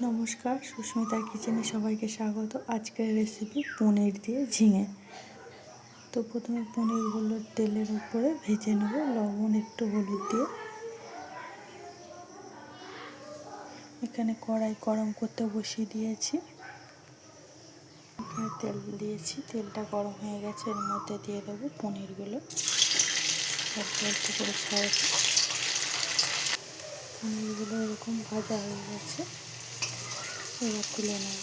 নমস্কার, সুস্মিতার কিচেনে সবাইকে স্বাগত। আজকের রেসিপি পনির দিয়ে ঝিঙে। তো প্রথমে পনিরগুলো তেলের উপরে ভেজে নেব লবণ একটু হলুদ দিয়ে। এখানে কড়াই গরম করতে বসিয়ে দিয়েছি। এখানে তেল দিয়েছি, তেলটা গরম হয়ে গেছে। এর মধ্যে দিয়ে দেবো পনিরগুলো অল্প অল্প করে ছাড়াবো। পনিরগুলো এরকম ভাজা হয়ে গেছে, এবার তুলে নেব।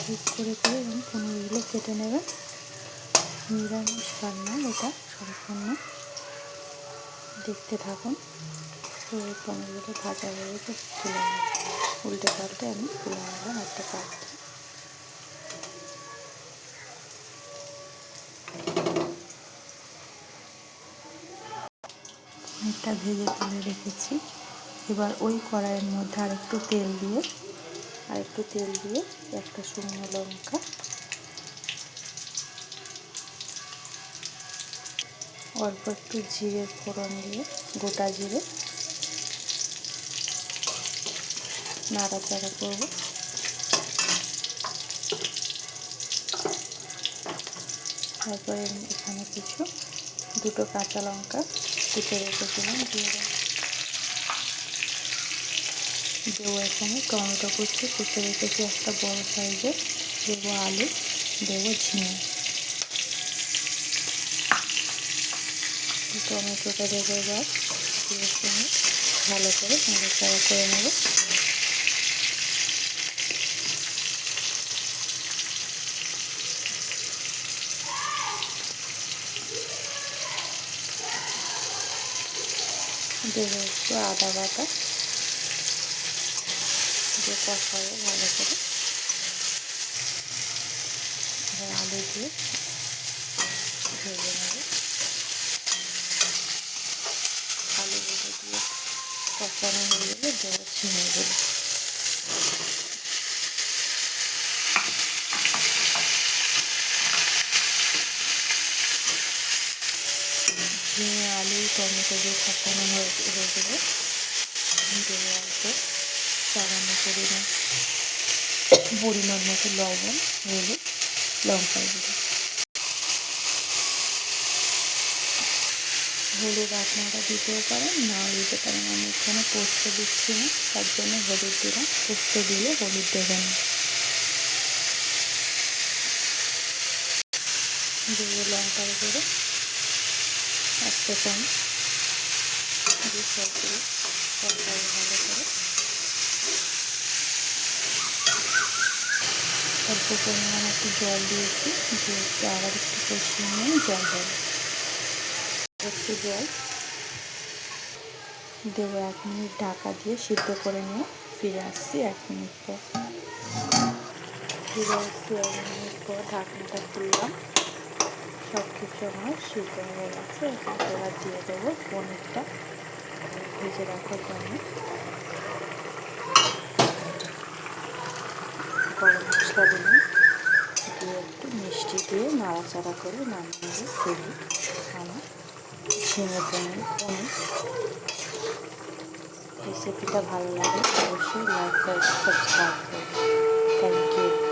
ঠিক করে এবং পনিরগুলো কেটে নেবেন। নিরামিষ রান্না এটা, সম্পূর্ণ দেখতে থাকুন। তো এই পনিরগুলো ভাজা হয়ে গেছে, তুলে নেব। উল্টে পাল্টে আমি তুলে নেব একটা পাত্রে। পনিরটা ভেজে তুলে রেখেছি। এবার ওই কড়াইয়ের মধ্যে আরেকটু তেল দিয়ে একটা শুকনো লঙ্কা, অল্প একটু জিরে ফোড়ন দিয়ে, গোটা জিরে নাড়াচাড়া করব। তারপরে এখানে দুটো কাঁচা লঙ্কা কুচে রেখেছিলাম দিয়ে দেবো। এখানে টমেটো কুচে রেখেছি একটা বড় সাইজের, দেবো আলু, দেবো ঝিঙে। টমেটোটা দেবো এবার দিয়ে ভালো করে নাড়াচাড়া করে নেব। দেবো একটু আদা বাটা দিয়ে কষাবো ভালো করে। এবার আলু দিয়ে ভেজে নেব। আলুগুলো দিয়ে কষানো হয়ে গেলে দেবো ঝিঙেগুলো। ঝিঙে আলু টমেটো দিয়ে কষানো হয়ে গেলে দেবো অল্প সামান্য পরিমাণ মতো লবণ, হলুদ, লঙ্কা গুঁড়ো। হলুদ আপনারা দিতেও পারেন, নাও দিতে পারেন। আমি এখানে পোস্ত দিচ্ছি না, তার জন্য হলুদ দিলাম। পোস্ত দিলে হলুদ দেবেন না। দেবো লঙ্কার গুঁড়ো এক চা চামচ দিয়ে সবগুলো কষাবো ভালো করে। অল্প পরিমাণ একটু জল দিয়েছি, দিয়ে আবার একটু কষিয়ে নিয়ে জল দেবো। একটু জল দেবো। 1 মিনিট ঢাকা দিয়ে সিদ্ধ করে নিয়ে ফিরে আসছি 1 মিনিট পর। ফিরে আসছি 1 মিনিট পর, ঢাকনাটা খুললাম। সব কিছু আমার সিদ্ধ হয়ে গেছে। এবার দিয়ে দেবো পনিরটা ভেজে রাখার জন্য। গরম মশলা দিলাম, দিয়ে একটু মিষ্টি দিয়ে নাড়াচাড়া করে নামিয়ে ফেলি আমার ঝিঙে পনির। রেসিপিটা ভালো লাগে অবশ্যই লাইক, সাবস্ক্রাইব করুন। Thank you.